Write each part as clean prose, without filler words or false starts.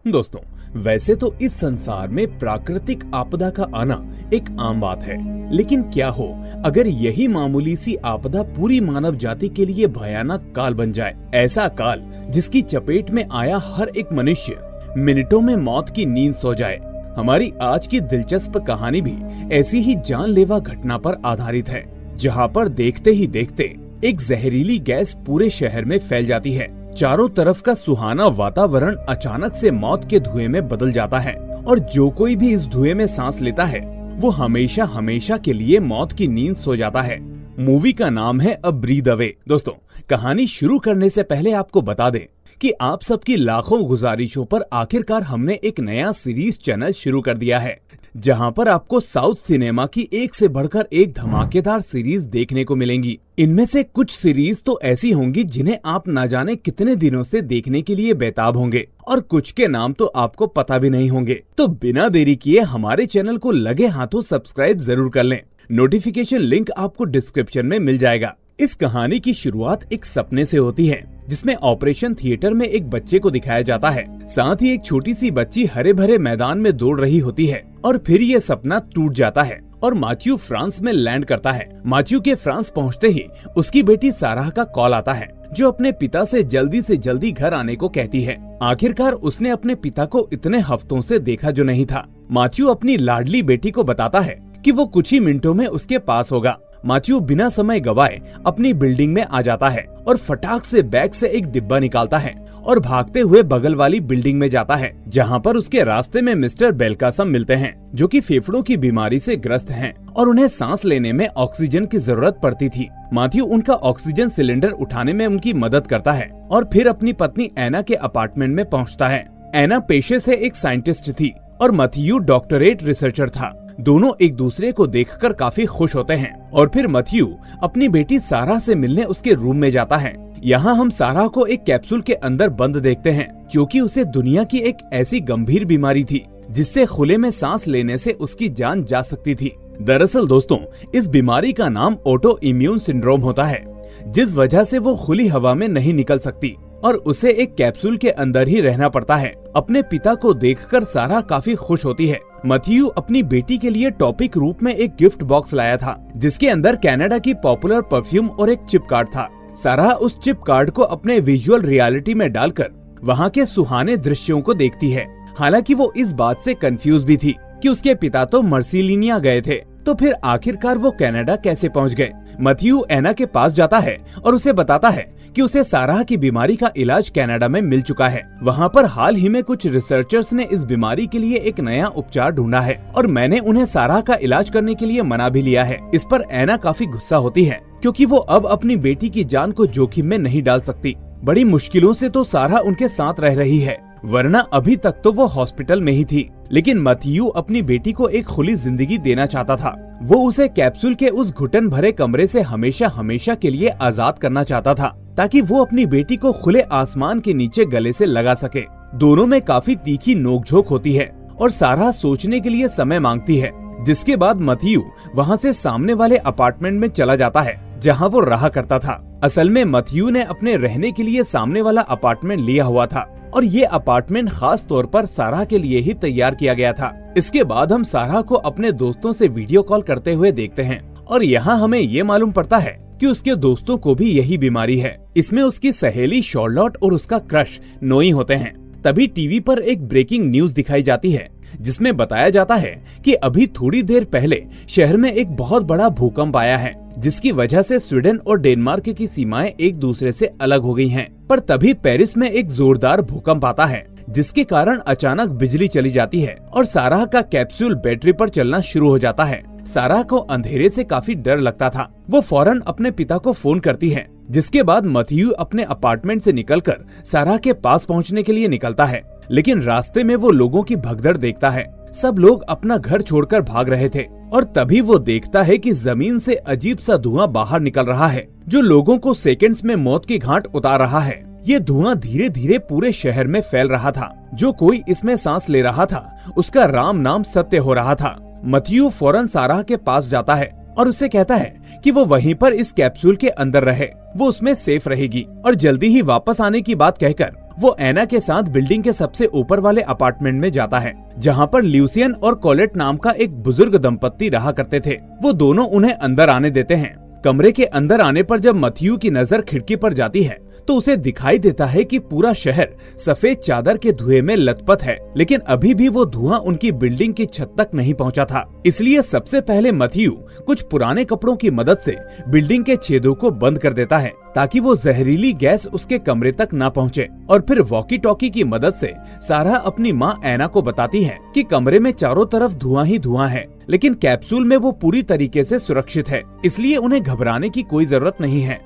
दोस्तों, वैसे तो इस संसार में प्राकृतिक आपदा का आना एक आम बात है, लेकिन क्या हो अगर यही मामूली सी आपदा पूरी मानव जाति के लिए भयानक काल बन जाए। ऐसा काल जिसकी चपेट में आया हर एक मनुष्य मिनटों में मौत की नींद सो जाए। हमारी आज की दिलचस्प कहानी भी ऐसी ही जानलेवा घटना पर आधारित है, जहाँ पर देखते ही देखते एक जहरीली गैस पूरे शहर में फैल जाती है। चारों तरफ का सुहाना वातावरण अचानक से मौत के धुएं में बदल जाता है और जो कोई भी इस धुएं में सांस लेता है वो हमेशा हमेशा के लिए मौत की नींद सो जाता है। मूवी का नाम है अ ब्रीथ अवे। दोस्तों, कहानी शुरू करने से पहले आपको बता दें कि आप सबकी लाखों गुजारिशों पर आखिरकार हमने एक नया सीरीज चैनल शुरू कर दिया है, जहां पर आपको साउथ सिनेमा की एक से बढ़कर एक धमाकेदार सीरीज देखने को मिलेंगी। इनमें से कुछ सीरीज तो ऐसी होंगी जिन्हें आप न जाने कितने दिनों से देखने के लिए बेताब होंगे और कुछ के नाम तो आपको पता भी नहीं होंगे। तो बिना देरी किए हमारे चैनल को लगे हाथों सब्सक्राइब जरूर कर लें। नोटिफिकेशन लिंक आपको डिस्क्रिप्शन में मिल जाएगा। इस कहानी की शुरुआत एक सपने से होती है, जिसमें ऑपरेशन थिएटर में एक बच्चे को दिखाया जाता है। साथ ही एक छोटी सी बच्ची हरे भरे मैदान में दौड़ रही होती है और फिर ये सपना टूट जाता है और मैथ्यू फ्रांस में लैंड करता है। मैथ्यू के फ्रांस पहुंचते ही उसकी बेटी साराह का कॉल आता है, जो अपने पिता से जल्दी घर आने को कहती है। आखिरकार उसने अपने पिता को इतने हफ्तों से देखा जो नहीं था। मैथ्यू अपनी लाडली बेटी को बताता है कि वो कुछ ही मिनटों में उसके पास होगा। मैथ्यू बिना समय गवाए अपनी बिल्डिंग में आ जाता है और फटाक से बैग से एक डिब्बा निकालता है और भागते हुए बगल वाली बिल्डिंग में जाता है, जहां पर उसके रास्ते में मिस्टर बेल्कासम मिलते हैं, जो कि फेफड़ों की बीमारी से ग्रस्त हैं और उन्हें सांस लेने में ऑक्सीजन की जरूरत पड़ती थी। मैथ्यू उनका ऑक्सीजन सिलेंडर उठाने में उनकी मदद करता है और फिर अपनी पत्नी एना के अपार्टमेंट में पहुँचता है। एना पेशे से एक साइंटिस्ट थी और मैथ्यू डॉक्टरेट रिसर्चर था। दोनों एक दूसरे को देखकर काफी खुश होते हैं और फिर मैथ्यू अपनी बेटी सारा से मिलने उसके रूम में जाता है। यहाँ हम सारा को एक कैप्सूल के अंदर बंद देखते हैं, क्योंकि उसे दुनिया की एक ऐसी गंभीर बीमारी थी जिससे खुले में सांस लेने से उसकी जान जा सकती थी। दरअसल दोस्तों, इस बीमारी का नाम ऑटो इम्यून सिंड्रोम होता है, जिस वजह से वो खुली हवा में नहीं निकल सकती और उसे एक कैप्सूल के अंदर ही रहना पड़ता है। अपने पिता को देखकर सारा काफी खुश होती है। मैथ्यू अपनी बेटी के लिए टॉपिक रूप में एक गिफ्ट बॉक्स लाया था, जिसके अंदर कनाडा की पॉपुलर परफ्यूम और एक चिप कार्ड था। सारा उस चिप कार्ड को अपने विजुअल रियलिटी में डालकर वहाँ के सुहाने दृश्यों को देखती है। हालांकि वो इस बात से कंफ्यूज भी थी कि उसके पिता तो मर्सिलिनिया गए थे, तो फिर आखिरकार वो कनाडा कैसे पहुंच गए। मैथ्यू एना के पास जाता है और उसे बताता है कि उसे साराह की बीमारी का इलाज कनाडा में मिल चुका है। वहाँ पर हाल ही में कुछ रिसर्चर्स ने इस बीमारी के लिए एक नया उपचार ढूंढा है और मैंने उन्हें साराह का इलाज करने के लिए मना भी लिया है। इस पर एना काफी गुस्सा होती है, क्योंकि वो अब अपनी बेटी की जान को जोखिम में नहीं डाल सकती। बड़ी मुश्किलों से तो साराह उनके साथ रह रही है, वरना अभी तक तो वो हॉस्पिटल में ही थी। लेकिन मैथ्यू अपनी बेटी को एक खुली जिंदगी देना चाहता था। वो उसे कैप्सूल के उस घुटन भरे कमरे से हमेशा हमेशा के लिए आजाद करना चाहता था, ताकि वो अपनी बेटी को खुले आसमान के नीचे गले से लगा सके। दोनों में काफी तीखी नोकझोंक होती है और सारा सोचने के लिए समय मांगती है, जिसके बाद मैथ्यू वहाँ से सामने वाले अपार्टमेंट में चला जाता है, जहाँ वो रहा करता था। असल में मैथ्यू ने अपने रहने के लिए सामने वाला अपार्टमेंट लिया हुआ था और ये अपार्टमेंट खास तौर पर सारा के लिए ही तैयार किया गया था। इसके बाद हम सारा को अपने दोस्तों से वीडियो कॉल करते हुए देखते हैं और यहाँ हमें ये मालूम पड़ता है कि उसके दोस्तों को भी यही बीमारी है। इसमें उसकी सहेली शॉर्लोट और उसका क्रश नोई होते हैं। तभी टीवी पर एक ब्रेकिंग न्यूज दिखाई जाती है, जिसमें बताया जाता है कि अभी थोड़ी देर पहले शहर में एक बहुत बड़ा भूकंप आया है, जिसकी वजह से स्वीडन और डेनमार्क की सीमाएं एक दूसरे से अलग हो गई हैं। पर तभी पेरिस में एक जोरदार भूकंप आता है, जिसके कारण अचानक बिजली चली जाती है और साराह का कैप्सूल बैटरी पर चलना शुरू हो जाता है। साराह को अंधेरे से काफी डर लगता था। वो फौरन अपने पिता को फोन करती है, जिसके बाद मैथ्यू अपने अपार्टमेंट से निकलकर साराह के पास पहुंचने के लिए निकलता है। लेकिन रास्ते में वो लोगों की भगदड़ देखता है। सब लोग अपना घर छोड़कर भाग रहे थे और तभी वो देखता है कि जमीन से अजीब सा धुआं बाहर निकल रहा है, जो लोगों को सेकंड्स में मौत की घाट उतार रहा है। ये धुआं धीरे धीरे पूरे शहर में फैल रहा था। जो कोई इसमें सांस ले रहा था, उसका राम नाम सत्य हो रहा था। मैथ्यू फौरन साराह के पास जाता है और उसे कहता है कि वो वहीं पर इस कैप्सूल के अंदर रहे, वो उसमें सेफ रहेगी और जल्दी ही वापस आने की बात कहकर वो एना के साथ बिल्डिंग के सबसे ऊपर वाले अपार्टमेंट में जाता है, जहाँ पर ल्यूसियन और कोलेट नाम का एक बुजुर्ग दंपत्ति रहा करते थे। वो दोनों उन्हें अंदर आने देते हैं। कमरे के अंदर आने पर जब मैथ्यू की नजर खिड़की पर जाती है तो उसे दिखाई देता है कि पूरा शहर सफेद चादर के धुएं में लथपथ है, लेकिन अभी भी वो धुआं उनकी बिल्डिंग की छत तक नहीं पहुंचा था। इसलिए सबसे पहले मैथ्यू कुछ पुराने कपड़ों की मदद से बिल्डिंग के छेदों को बंद कर देता है ताकि वो जहरीली गैस उसके कमरे तक ना पहुंचे। और फिर वॉकी टॉकी की मदद से सारा अपनी माँ एना को बताती है कि कमरे में चारों तरफ धुआं ही धुआं है, लेकिन कैप्सूल में वो पूरी तरीके से सुरक्षित है, इसलिए उन्हें घबराने की कोई जरूरत नहीं है।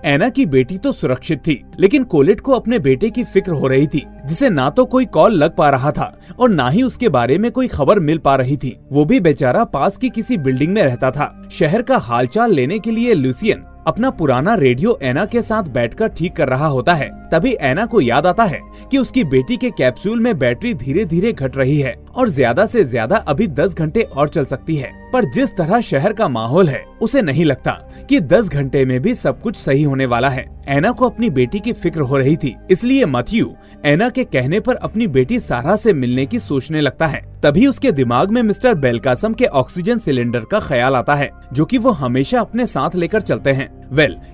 एना की बेटी तो सुरक्षित थी, लेकिन कोलेट को अपने बेटे की फिक्र हो रही थी, जिसे ना तो कोई कॉल लग पा रहा था और ना ही उसके बारे में कोई खबर मिल पा रही थी। वो भी बेचारा पास की किसी बिल्डिंग में रहता था। शहर का हालचाल लेने के लिए ल्यूसियन अपना पुराना रेडियो एना के साथ बैठकर ठीक कर रहा होता है। तभी एना को याद आता है कि उसकी बेटी के कैप्सूल में बैटरी धीरे धीरे घट रही है और ज्यादा से ज्यादा अभी 10 घंटे और चल सकती है। पर जिस तरह शहर का माहौल है, उसे नहीं लगता कि 10 घंटे में भी सब कुछ सही होने वाला है। एना को अपनी बेटी की फिक्र हो रही थी, इसलिए मैथ्यू एना के कहने पर अपनी बेटी सारा से मिलने की सोचने लगता है। तभी उसके दिमाग में मिस्टर बेलकासम के ऑक्सीजन सिलेंडर का ख्याल आता है, जो कि वो हमेशा अपने साथ लेकर चलते हैं।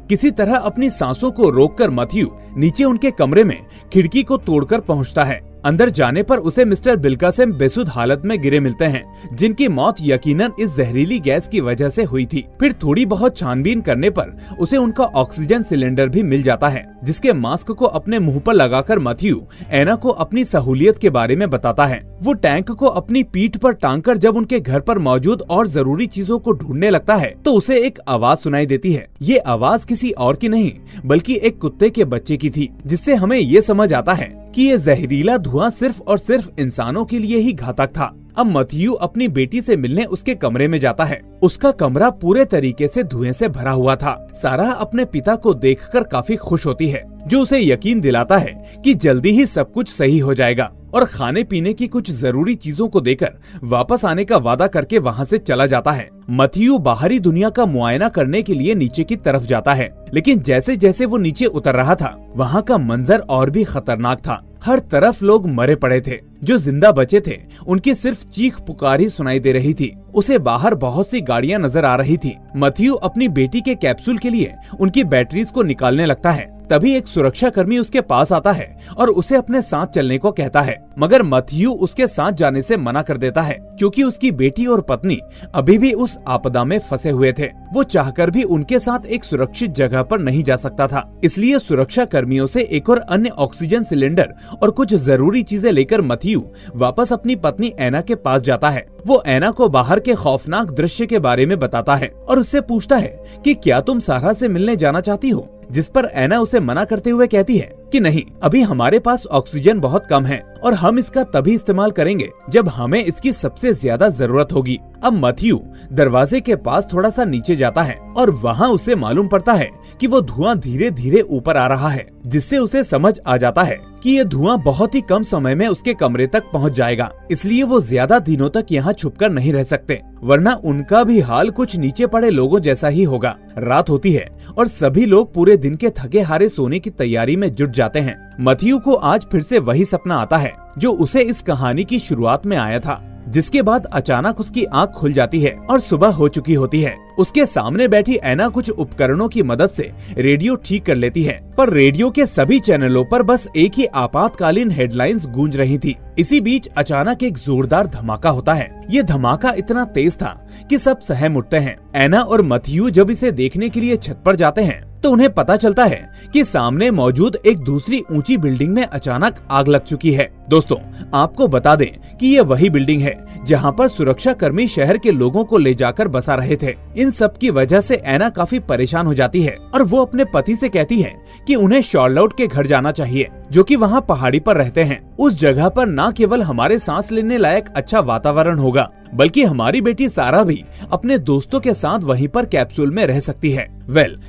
किसी तरह अपनी सांसों को रोककर मैथ्यू नीचे उनके कमरे में खिड़की को तोड़कर पहुंचता है। अंदर जाने पर उसे मिस्टर बेलकासम बेसुध हालत में गिरे मिलते हैं, जिनकी मौत यकीनन इस जहरीली गैस की वजह से हुई थी। फिर थोड़ी बहुत छानबीन करने पर उसे उनका ऑक्सीजन सिलेंडर भी मिल जाता है, जिसके मास्क को अपने मुंह पर लगाकर मैथ्यू एना को अपनी सहूलियत के बारे में बताता है। वो टैंक को अपनी पीठ पर टांगकर जब उनके घर पर मौजूद और जरूरी चीजों को ढूंढने लगता है तो उसे एक आवाज सुनाई देती है। ये आवाज किसी और की नहीं बल्कि एक कुत्ते के बच्चे की थी, जिससे हमें ये समझ आता है कि ये जहरीला धुआं सिर्फ और सिर्फ इंसानों के लिए ही घातक था। अब मैथ्यू अपनी बेटी से मिलने उसके कमरे में जाता है। उसका कमरा पूरे तरीके से धुएं से भरा हुआ था। सारा अपने पिता को देखकर काफी खुश होती है, जो उसे यकीन दिलाता है कि जल्दी ही सब कुछ सही हो जाएगा और खाने पीने की कुछ जरूरी चीजों को देकर वापस आने का वादा करके वहाँ से चला जाता है। मैथ्यू बाहरी दुनिया का मुआयना करने के लिए नीचे की तरफ जाता है, लेकिन जैसे जैसे वो नीचे उतर रहा था वहाँ का मंजर और भी खतरनाक था। हर तरफ लोग मरे पड़े थे। जो जिंदा बचे थे उनकी सिर्फ चीख पुकार ही सुनाई दे रही थी। उसे बाहर बहुत सी गाड़ियां नजर आ रही थी। मैथ्यू अपनी बेटी के कैप्सूल के लिए उनकी बैटरीज को निकालने लगता है। तभी एक सुरक्षा कर्मी उसके पास आता है और उसे अपने साथ चलने को कहता है, मगर मैथ्यू उसके साथ जाने से मना कर देता है, क्योंकि उसकी बेटी और पत्नी अभी भी उस आपदा में फंसे हुए थे। वो चाहकर भी उनके साथ एक सुरक्षित जगह पर नहीं जा सकता था। इसलिए सुरक्षा कर्मियों से एक और अन्य ऑक्सीजन सिलेंडर और कुछ जरूरी चीजें लेकर मैथ्यू वापस अपनी पत्नी एना के पास जाता है। वो एना को बाहर के खौफनाक दृश्य के बारे में बताता है और उससे पूछता है कि क्या तुम सारा से मिलने जाना चाहती हो, जिस पर एना उसे मना करते हुए कहती है कि नहीं, अभी हमारे पास ऑक्सीजन बहुत कम है और हम इसका तभी इस्तेमाल करेंगे जब हमें इसकी सबसे ज्यादा जरूरत होगी। अब मैथ्यू दरवाजे के पास थोड़ा सा नीचे जाता है और वहाँ उसे मालूम पड़ता है कि वो धुआं धीरे धीरे ऊपर आ रहा है, जिससे उसे समझ आ जाता है कि ये धुआं बहुत ही कम समय में उसके कमरे तक पहुंच जाएगा। इसलिए वो ज्यादा दिनों तक यहाँ छुपकर नहीं रह सकते, वरना उनका भी हाल कुछ नीचे पड़े लोगों जैसा ही होगा। रात होती है और सभी लोग पूरे दिन के थके हारे सोने की तैयारी में जुट जाते हैं। मैथ्यू को आज फिर से वही सपना आता है जो उसे इस कहानी की शुरुआत में आया था, जिसके बाद अचानक उसकी आंख खुल जाती है और सुबह हो चुकी होती है। उसके सामने बैठी एना कुछ उपकरणों की मदद से रेडियो ठीक कर लेती है, पर रेडियो के सभी चैनलों पर बस एक ही आपातकालीन हेडलाइंस गूंज रही थी। इसी बीच अचानक एक जोरदार धमाका होता है। ये धमाका इतना तेज था कि सब सहम उठते हैं। एना और मैथ्यू जब इसे देखने के लिए छत पर जाते हैं तो उन्हें पता चलता है कि सामने मौजूद एक दूसरी ऊंची बिल्डिंग में अचानक आग लग चुकी है। दोस्तों, आपको बता दें कि ये वही बिल्डिंग है जहां पर सुरक्षा कर्मी शहर के लोगों को ले जाकर बसा रहे थे। इन सब की वजह से एना काफी परेशान हो जाती है और वो अपने पति से कहती है कि उन्हें शार्लोट के घर जाना चाहिए, जो कि वहाँ पहाड़ी पर रहते हैं। उस जगह पर न केवल हमारे सांस लेने लायक अच्छा वातावरण होगा, बल्कि हमारी बेटी सारा भी अपने दोस्तों के साथ वहीं पर कैप्सूल में रह सकती है।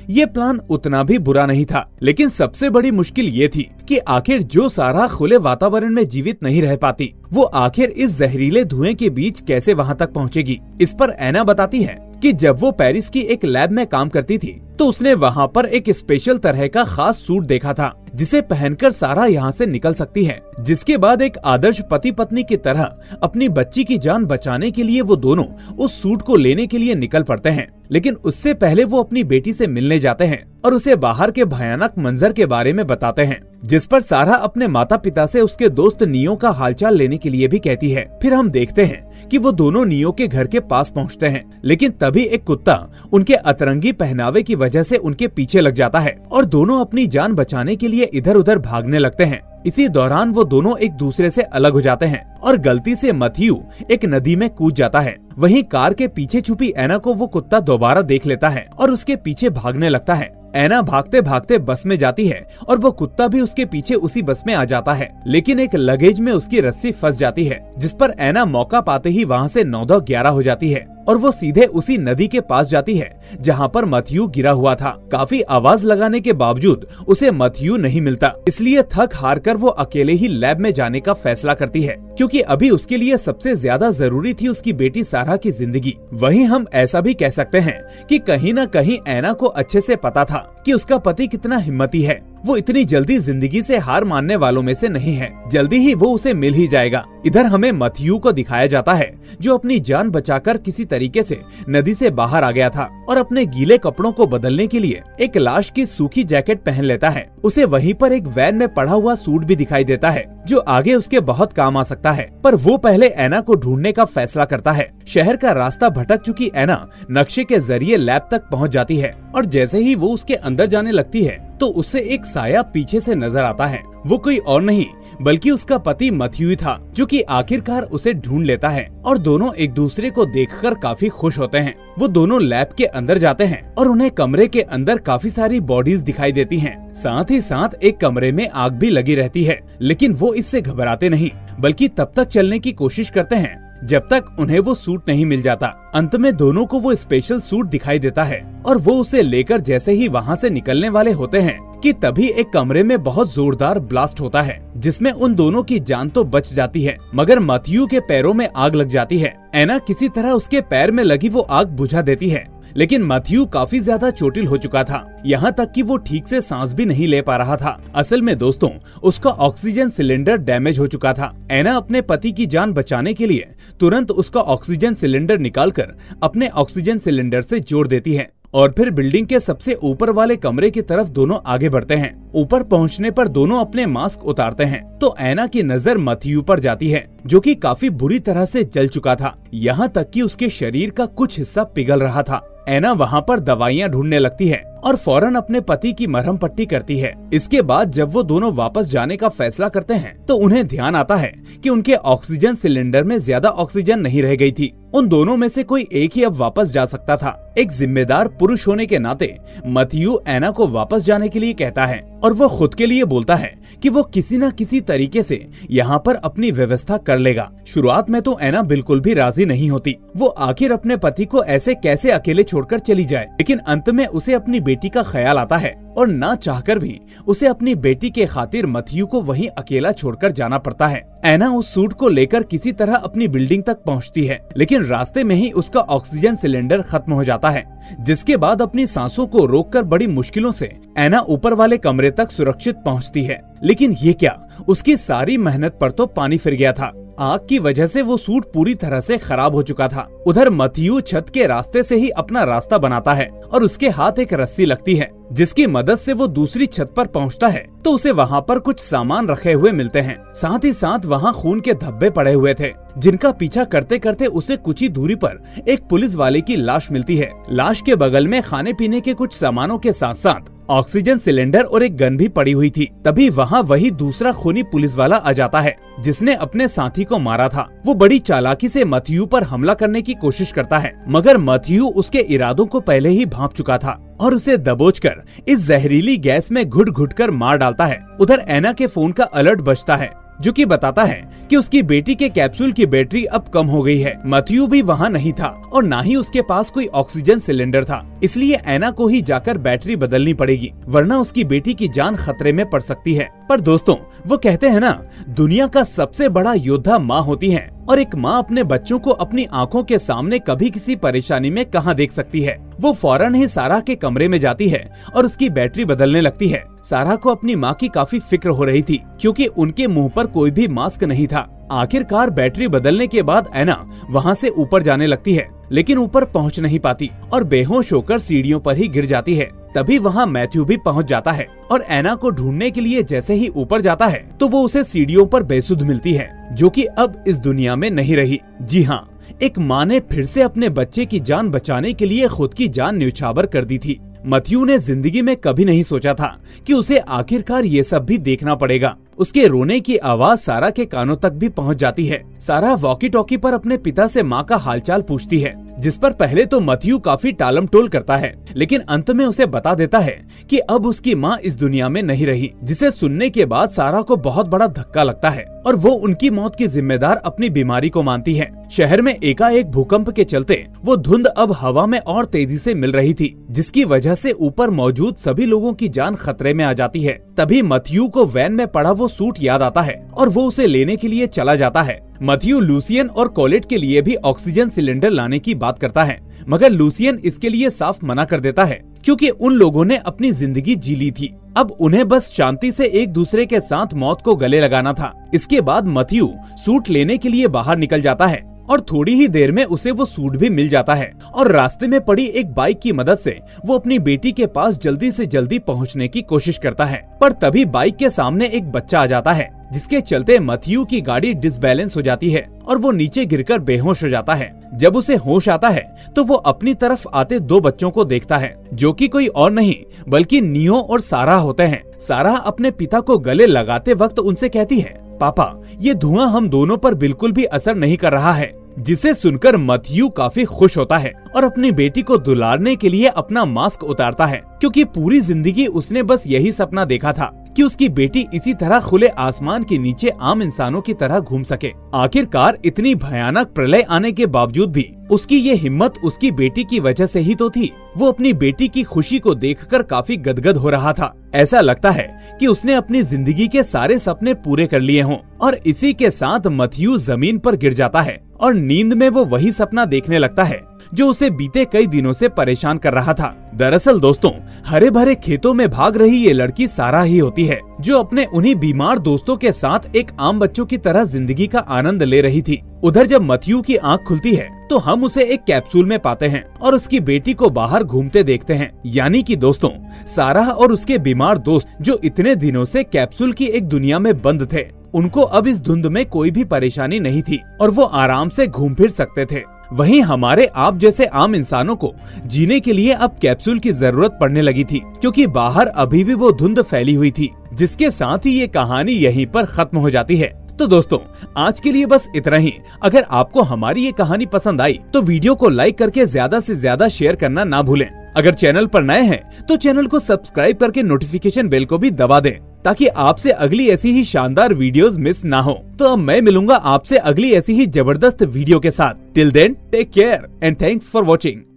ये प्लान उतना भी बुरा नहीं था, लेकिन सबसे बड़ी मुश्किल ये थी कि आखिर जो सारा खुले वातावरण में जीवित नहीं रह पाती, वो आखिर इस जहरीले धुएं के बीच कैसे वहाँ तक पहुँचेगी। इस पर एना बताती है कि जब वो पेरिस की एक लैब में काम करती थी तो उसने वहाँ पर एक स्पेशल तरह का खास सूट देखा था जिसे पहनकर सारा यहाँ से निकल सकती है। जिसके बाद एक आदर्श पति पत्नी की तरह अपनी बच्ची की जान बचाने के लिए वो दोनों उस सूट को लेने के लिए निकल पड़ते हैं। लेकिन उससे पहले वो अपनी बेटी से मिलने जाते हैं और उसे बाहर के भयानक मंजर के बारे में बताते हैं, जिस पर सारा अपने माता पिता से उसके दोस्त नियो का हालचाल लेने के लिए भी कहती है। फिर हम देखते हैं कि वो दोनों नियो के घर के पास पहुंचते हैं, लेकिन तभी एक कुत्ता उनके अतरंगी पहनावे की वजह से उनके पीछे लग जाता है और दोनों अपनी जान बचाने के लिए इधर उधर भागने लगते हैं। इसी दौरान वो दोनों एक दूसरे से अलग हो जाते हैं और गलती से मैथ्यू एक नदी में कूद जाता है। वहीं कार के पीछे छुपी एना को वो कुत्ता दोबारा देख लेता है और उसके पीछे भागने लगता है। एना भागते भागते बस में जाती है और वो कुत्ता भी उसके पीछे उसी बस में आ जाता है, लेकिन एक लगेज में उसकी रस्सी फंस जाती है, जिस पर एना मौका पाते ही वहाँ से 9-11 हो जाती है और वो सीधे उसी नदी के पास जाती है जहाँ पर मैथ्यू गिरा हुआ था। काफी आवाज लगाने के बावजूद उसे मैथ्यू नहीं मिलता, इसलिए थक हार कर वो अकेले ही लैब में जाने का फैसला करती है, क्योंकि अभी उसके लिए सबसे ज्यादा जरूरी थी उसकी बेटी सारा की जिंदगी। वहीं हम ऐसा भी कह सकते हैं कि कहीं न कहीं एना को अच्छे से पता था कि उसका पति कितना हिम्मती है। वो इतनी जल्दी जिंदगी से हार मानने वालों में से नहीं है, जल्दी ही वो उसे मिल ही जाएगा। इधर हमें मैथ्यू को दिखाया जाता है जो अपनी जान बचाकर किसी तरीके से नदी से बाहर आ गया था और अपने गीले कपड़ों को बदलने के लिए एक लाश की सूखी जैकेट पहन लेता है। उसे वहीं पर एक वैन में पड़ा हुआ सूट भी दिखाई देता है जो आगे उसके बहुत काम आ सकता है, पर वो पहले एना को ढूंढने का फैसला करता है। शहर का रास्ता भटक चुकी एना नक्शे के जरिए लैब तक पहुंच जाती है और जैसे ही वो उसके अंदर जाने लगती है तो उसे एक साया पीछे से नजर आता है। वो कोई और नहीं बल्कि उसका पति मैथ्यू था, जो कि आखिरकार उसे ढूंढ लेता है और दोनों एक दूसरे को देखकर काफी खुश होते हैं। वो दोनों लैब के अंदर जाते हैं और उन्हें कमरे के अंदर काफी सारी बॉडीज दिखाई देती हैं। साथ ही साथ एक कमरे में आग भी लगी रहती है, लेकिन वो इससे घबराते नहीं बल्कि तब तक चलने की कोशिश करते हैं जब तक उन्हें वो सूट नहीं मिल जाता। अंत में दोनों को वो स्पेशल सूट दिखाई देता है और वो उसे लेकर जैसे ही वहाँ से निकलने वाले होते हैं कि तभी एक कमरे में बहुत जोरदार ब्लास्ट होता है, जिसमें उन दोनों की जान तो बच जाती है, मगर मैथ्यू के पैरों में आग लग जाती है। एना किसी तरह उसके पैर में लगी वो आग बुझा देती है, लेकिन मैथ्यू काफी ज्यादा चोटिल हो चुका था, यहाँ तक कि वो ठीक से सांस भी नहीं ले पा रहा था। असल में दोस्तों, उसका ऑक्सीजन सिलेंडर डैमेज हो चुका था। एना अपने पति की जान बचाने के लिए तुरंत उसका ऑक्सीजन सिलेंडर निकालकर अपने ऑक्सीजन सिलेंडर से जोड़ देती है और फिर बिल्डिंग के सबसे ऊपर वाले कमरे की तरफ दोनों आगे बढ़ते हैं। ऊपर पहुंचने पर दोनों अपने मास्क उतारते हैं तो एना की नजर मैथ्यू पर जाती है, जो कि काफी बुरी तरह से जल चुका था, यहाँ तक कि उसके शरीर का कुछ हिस्सा पिघल रहा था। एना वहाँ पर दवाइयाँ ढूंढने लगती है और फौरन अपने पति की मरहम पट्टी करती है। इसके बाद जब वो दोनों वापस जाने का फैसला करते हैं तो उन्हें ध्यान आता है कि उनके ऑक्सीजन सिलेंडर में ज्यादा ऑक्सीजन नहीं रह गई थी। उन दोनों में से कोई एक ही अब वापस जा सकता था। एक जिम्मेदार पुरुष होने के नाते मैथ्यू एना को वापस जाने के लिए कहता है और वो खुद के लिए बोलता है कि वो किसी न किसी तरीके से यहाँ पर अपनी व्यवस्था कर लेगा। शुरुआत में तो एना बिल्कुल भी राजी नहीं होती। वो आखिर अपने पति को ऐसे कैसे अकेले छोड़कर चली जाए, लेकिन अंत में उसे अपनी बेटी का ख्याल आता है और ना चाहकर भी उसे अपनी बेटी के खातिर मैथ्यू को वहीं अकेला छोड़कर जाना पड़ता है। एना उस सूट को लेकर किसी तरह अपनी बिल्डिंग तक पहुंचती है, लेकिन रास्ते में ही उसका ऑक्सीजन सिलेंडर खत्म हो जाता है, जिसके बाद अपनी सांसों को रोककर बड़ी मुश्किलों से एना ऊपर वाले कमरे तक सुरक्षित पहुंचती है। लेकिन ये क्या, उसकी सारी मेहनत पर तो पानी फिर गया था। आग की वजह से वो सूट पूरी तरह से खराब हो चुका था। उधर मैथ्यू छत के रास्ते से ही अपना रास्ता बनाता है और उसके हाथ एक रस्सी लगती है, जिसकी मदद से वो दूसरी छत पर पहुंचता है तो उसे वहाँ पर कुछ सामान रखे हुए मिलते हैं। साथ ही साथ वहाँ खून के धब्बे पड़े हुए थे, जिनका पीछा करते करते उसे कुछ ही दूरी पर एक पुलिस वाले की लाश मिलती है। लाश के बगल में खाने पीने के कुछ सामानों के साथ साथ ऑक्सीजन सिलेंडर और एक गन भी पड़ी हुई थी। तभी वहाँ वही दूसरा खूनी पुलिस वाला आ जाता है जिसने अपने साथी को मारा था। वो बड़ी चालाकी से मैथ्यू पर हमला करने की कोशिश करता है, मगर मैथ्यू उसके इरादों को पहले ही भांप चुका था और उसे दबोचकर इस जहरीली गैस में घुट घुट कर मार डालता है। उधर एना के फोन का अलर्ट बजता है जो कि बताता है कि उसकी बेटी के कैप्सूल की बैटरी अब कम हो गई है। मैथ्यू भी वहाँ नहीं था और ना ही उसके पास कोई ऑक्सीजन सिलेंडर था, इसलिए एना को ही जाकर बैटरी बदलनी पड़ेगी, वरना उसकी बेटी की जान खतरे में पड़ सकती है। पर दोस्तों, वो कहते हैं ना, दुनिया का सबसे बड़ा योद्धा माँ होती है और एक माँ अपने बच्चों को अपनी आंखों के सामने कभी किसी परेशानी में कहाँ देख सकती है। वो फौरन ही सारा के कमरे में जाती है और उसकी बैटरी बदलने लगती है। सारा को अपनी माँ की काफी फिक्र हो रही थी क्योंकि उनके मुंह पर कोई भी मास्क नहीं था। आखिरकार बैटरी बदलने के बाद एना वहाँ से ऊपर जाने लगती है, लेकिन ऊपर पहुँच नहीं पाती और बेहोश होकर सीढ़ियों पर ही गिर जाती है। तभी वहाँ मैथ्यू भी पहुँच जाता है और एना को ढूंढने के लिए जैसे ही ऊपर जाता है तो वो उसे सीढ़ियों पर बेसुध मिलती है, जो कि अब इस दुनिया में नहीं रही। जी हाँ, एक माँ ने फिर से अपने बच्चे की जान बचाने के लिए खुद की जान न्यौछावर कर दी थी। मैथ्यू ने जिंदगी में कभी नहीं सोचा था कि उसे आखिरकार ये सब भी देखना पड़ेगा। उसके रोने की आवाज सारा के कानों तक भी पहुंच जाती है। सारा वॉकी टॉकी पर अपने पिता से माँ का हालचाल पूछती है, जिस पर पहले तो मैथ्यू काफी टालम टोल करता है, लेकिन अंत में उसे बता देता है कि अब उसकी माँ इस दुनिया में नहीं रही, जिसे सुनने के बाद सारा को बहुत बड़ा धक्का लगता है और वो उनकी मौत की जिम्मेदार अपनी बीमारी को मानती है। शहर में एकाएक भूकंप के चलते वो धुंध अब हवा में और तेजी से मिल रही थी, जिसकी वजह से ऊपर मौजूद सभी लोगों की जान खतरे में आ जाती है। तभी मैथ्यू को वैन में पड़ा वो सूट याद आता है और वो उसे लेने के लिए चला जाता है। मैथ्यू लूसियन और कोलेट के लिए भी ऑक्सीजन सिलेंडर लाने की बात करता है, मगर लूसियन इसके लिए साफ मना कर देता है क्योंकि उन लोगों ने अपनी जिंदगी जी ली थी। अब उन्हें बस शांति से एक दूसरे के साथ मौत को गले लगाना था। इसके बाद मैथ्यू सूट लेने के लिए बाहर निकल जाता है और थोड़ी ही देर में उसे वो सूट भी मिल जाता है और रास्ते में पड़ी एक बाइक की मदद से वो अपनी बेटी के पास जल्दी से जल्दी पहुंचने की कोशिश करता है। पर तभी बाइक के सामने एक बच्चा आ जाता है, जिसके चलते मैथ्यू की गाड़ी डिसबैलेंस हो जाती है और वो नीचे गिरकर बेहोश हो जाता है। जब उसे होश आता है तो वो अपनी तरफ आते दो बच्चों को देखता है, जो कि कोई और नहीं बल्कि नियो और सारा होते हैं। सारा अपने पिता को गले लगाते वक्त उनसे कहती है, पापा, ये धुआं हम दोनों पर बिल्कुल भी असर नहीं कर रहा है, जिसे सुनकर मैथ्यू काफी खुश होता है और अपनी बेटी को दुलारने के लिए अपना मास्क उतारता है, क्योंकि पूरी जिंदगी उसने बस यही सपना देखा था कि उसकी बेटी इसी तरह खुले आसमान के नीचे आम इंसानों की तरह घूम सके। आखिरकार इतनी भयानक प्रलय आने के बावजूद भी उसकी ये हिम्मत उसकी बेटी की वजह से ही तो थी। वो अपनी बेटी की खुशी को देखकर काफी गदगद हो रहा था। ऐसा लगता है कि उसने अपनी जिंदगी के सारे सपने पूरे कर लिए हों और इसी के साथ मैथ्यू जमीन पर गिर जाता है और नींद में वो वही सपना देखने लगता है जो उसे बीते कई दिनों से परेशान कर रहा था। दरअसल दोस्तों, हरे भरे खेतों में भाग रही ये लड़की सारा ही होती है, जो अपने उन्हीं बीमार दोस्तों के साथ एक आम बच्चों की तरह जिंदगी का आनंद ले रही थी। उधर जब मैथ्यू की आंख खुलती है तो हम उसे एक कैप्सूल में पाते हैं और उसकी बेटी को बाहर घूमते देखते हैं। यानी कि दोस्तों, सारा और उसके बीमार दोस्त जो इतने दिनों से कैप्सूल की एक दुनिया में बंद थे, उनको अब इस धुंध में कोई भी परेशानी नहीं थी और वो आराम से घूम फिर सकते थे। वहीं हमारे आप जैसे आम इंसानों को जीने के लिए अब कैप्सूल की जरूरत पड़ने लगी थी, क्योंकि बाहर अभी भी वो धुंध फैली हुई थी, जिसके साथ ही ये कहानी यहीं पर खत्म हो जाती है। तो दोस्तों, आज के लिए बस इतना ही। अगर आपको हमारी ये कहानी पसंद आई तो वीडियो को लाइक करके ज्यादा से ज्यादा शेयर करना ना भूलें। अगर चैनल पर नए हैं तो चैनल को सब्सक्राइब करके नोटिफिकेशन बेल को भी दबा दें, ताकि आपसे अगली ऐसी ही शानदार वीडियोस मिस ना हो। तो अब मैं मिलूंगा आपसे अगली ऐसी ही जबरदस्त वीडियो के साथ। Till then, take care and thanks for watching.